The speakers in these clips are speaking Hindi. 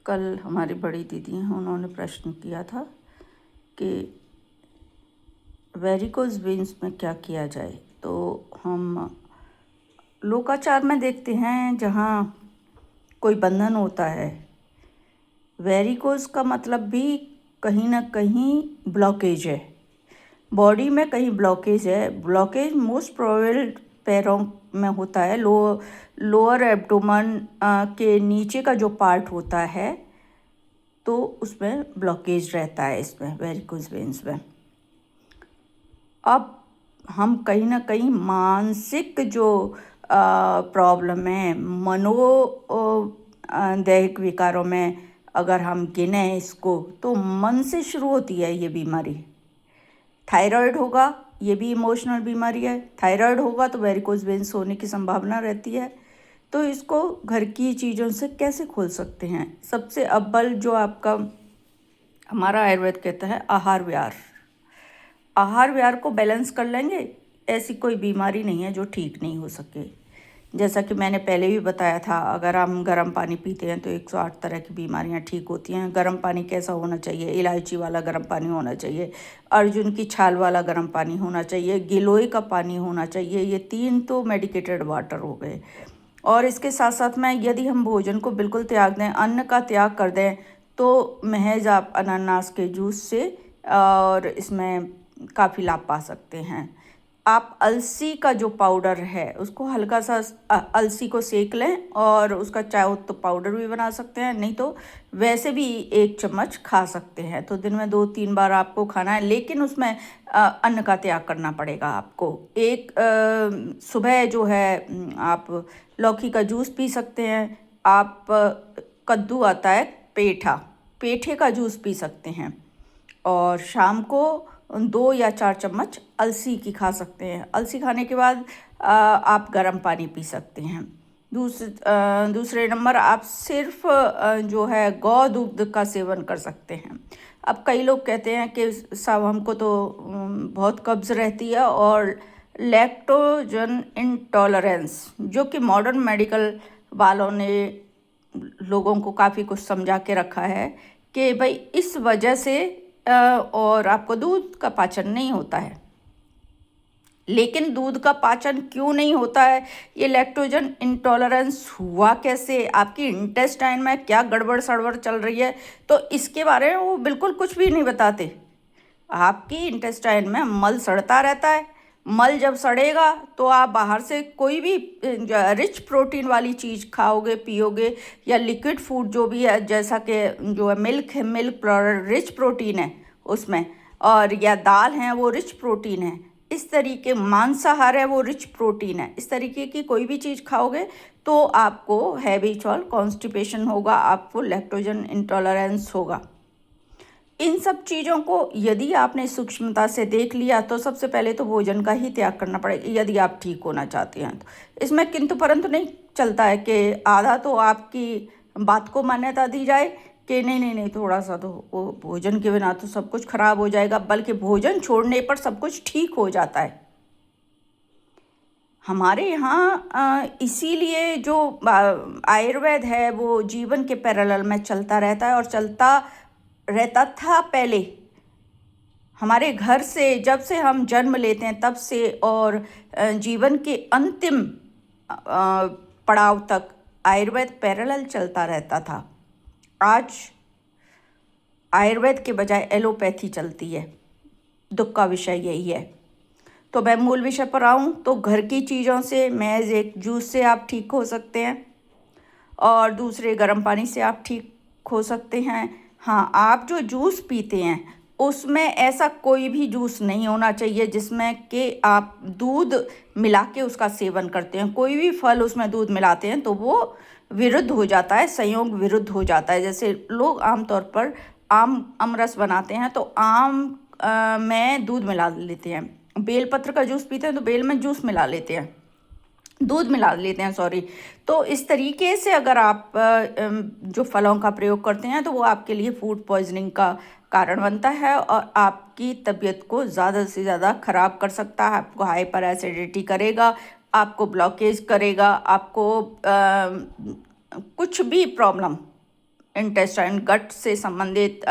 कल हमारी बड़ी दीदी हैं, उन्होंने प्रश्न किया था कि वेरिकोज वेन्स में क्या किया जाए। तो हम लोकाचार में देखते हैं जहाँ कोई बंधन होता है, वेरिकोज का मतलब भी कहीं ना कहीं ब्लॉकेज है, बॉडी में कहीं ब्लॉकेज है। ब्लॉकेज मोस्ट प्रोबेबल पैरों में होता है, लोअर एब्डोमेन के नीचे का जो पार्ट होता है, तो उसमें ब्लॉकेज रहता है, इसमें वेरिकोज वेन्स में। अब हम कहीं ना कहीं मानसिक जो प्रॉब्लम है, दैहिक विकारों में अगर हम गिने इसको, तो मन से शुरू होती है ये बीमारी। थायराइड होगा, ये भी इमोशनल बीमारी है। थायराइड होगा तो वेरिकोज वेन्स होने की संभावना रहती है। तो इसको घर की चीज़ों से कैसे खोल सकते हैं? सबसे अव्वल जो आपका हमारा आयुर्वेद कहता है आहार विहार। आहार विहार को बैलेंस कर लेंगे, ऐसी कोई बीमारी नहीं है जो ठीक नहीं हो सके। जैसा कि मैंने पहले भी बताया था, अगर हम गर्म पानी पीते हैं तो 108 तरह की बीमारियां ठीक होती हैं। गर्म पानी कैसा होना चाहिए? इलायची वाला गर्म पानी होना चाहिए, अर्जुन की छाल वाला गर्म पानी होना चाहिए, गिलोय का पानी होना चाहिए। ये 3 तो मेडिकेटेड वाटर हो गए। और इसके साथ साथ में यदि हम भोजन को बिल्कुल त्याग दें, अन्न का त्याग कर दें, तो महज आप अनानास के जूस से और इसमें काफ़ी लाभ पा सकते हैं। आप अलसी का जो पाउडर है उसको हल्का सा अलसी को सेक लें और उसका चाहे तो पाउडर भी बना सकते हैं, नहीं तो वैसे भी 1 चम्मच खा सकते हैं। तो दिन में 2-3 बार आपको खाना है, लेकिन उसमें अन्न का त्याग करना पड़ेगा आपको। एक सुबह जो है आप लौकी का जूस पी सकते हैं। आप कद्दू आता है, पेठे का जूस पी सकते हैं। और शाम को 2 या 4 चम्मच अलसी की खा सकते हैं। अलसी खाने के बाद आप गर्म पानी पी सकते हैं। दूसरे नंबर आप सिर्फ जो है गौ दूध का सेवन कर सकते हैं। अब कई लोग कहते हैं कि साहब हमको तो बहुत कब्ज़ रहती है और लैक्टोजन इंटॉलरेंस, जो कि मॉडर्न मेडिकल वालों ने लोगों को काफ़ी कुछ समझा के रखा है कि भाई इस वजह से और आपको दूध का पाचन नहीं होता है। लेकिन दूध का पाचन क्यों नहीं होता है? ये लैक्टोजन इंटॉलरेंस हुआ कैसे? आपकी इंटेस्टाइन में क्या गड़बड़ सड़बड़ चल रही है? तो इसके बारे में वो बिल्कुल कुछ भी नहीं बताते। आपकी इंटेस्टाइन में मल सड़ता रहता है। मल जब सड़ेगा तो आप बाहर से कोई भी रिच प्रोटीन वाली चीज़ खाओगे, पियोगे, या लिक्विड फूड जो भी है, जैसा कि जो है मिल्क है, मिल्क रिच प्रोटीन है उसमें, और या दाल है वो रिच प्रोटीन है। इस तरीके मांसाहार है वो रिच प्रोटीन है। इस तरीके की कोई भी चीज़ खाओगे तो आपको हैबिचुअल कॉन्स्टिपेशन होगा, आपको लैक्टोजन इंटॉलरेंस होगा। इन सब चीज़ों को यदि आपने सूक्ष्मता से देख लिया तो सबसे पहले तो भोजन का ही त्याग करना पड़ेगा यदि आप ठीक होना चाहते हैं। तो इसमें किंतु परंतु नहीं चलता है कि आधा तो आपकी बात को मान्यता दी जाए कि नहीं नहीं नहीं, थोड़ा सा तो वो भोजन के बिना तो सब कुछ खराब हो जाएगा, बल्कि भोजन छोड़ने पर सब कुछ ठीक हो जाता है। हमारे यहाँ इसीलिए जो आयुर्वेद है वो जीवन के पैरेलल में चलता रहता है और चलता रहता था पहले। हमारे घर से जब से हम जन्म लेते हैं तब से और जीवन के अंतिम पड़ाव तक आयुर्वेद पैरेलल चलता रहता था। आज आयुर्वेद के बजाय एलोपैथी चलती है। दुख का विषय यही है। तो मैं मूल विषय पर आऊँ तो घर की चीज़ों से, महज एक जूस से आप ठीक हो सकते हैं, और दूसरे गर्म पानी से आप ठीक हो सकते हैं। हाँ, आप जो जूस पीते हैं उसमें ऐसा कोई भी जूस नहीं होना चाहिए जिसमें कि आप दूध मिला के उसका सेवन करते हैं। कोई भी फल उसमें दूध मिलाते हैं तो वो विरुद्ध हो जाता है, संयोग विरुद्ध हो जाता है। जैसे लोग आमतौर पर आमरस बनाते हैं तो आम में दूध मिला लेते हैं। बेलपत्र का जूस पीते हैं तो बेल में जूस मिला लेते हैं, दूध मिला लेते हैं, सॉरी। तो इस तरीके से अगर आप जो फलों का प्रयोग करते हैं तो वो आपके लिए फूड पॉइजनिंग का कारण बनता है और आपकी तबीयत को ज़्यादा से ज़्यादा ख़राब कर सकता है। आपको हाइपर एसिडिटी करेगा, आपको ब्लॉकेज करेगा, आपको कुछ भी प्रॉब्लम इंटेस्टाइन गट से संबंधित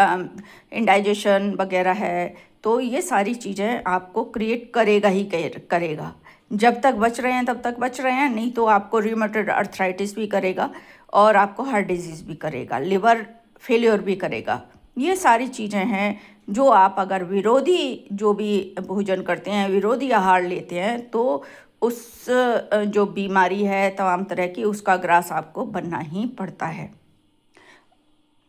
इंडाइजेशन वगैरह है, तो ये सारी चीज़ें आपको क्रिएट करेगा ही करेगा। जब तक बच रहे हैं तब तक बच रहे हैं, नहीं तो आपको रियूमेटॉइड अर्थराइटिस भी करेगा और आपको हार्ट डिजीज़ भी करेगा, लिवर फेलियर भी करेगा। ये सारी चीज़ें हैं जो आप अगर विरोधी जो भी भोजन करते हैं, विरोधी आहार लेते हैं, तो उस जो बीमारी है तमाम तरह की, उसका ग्रास आपको बनना ही पड़ता है।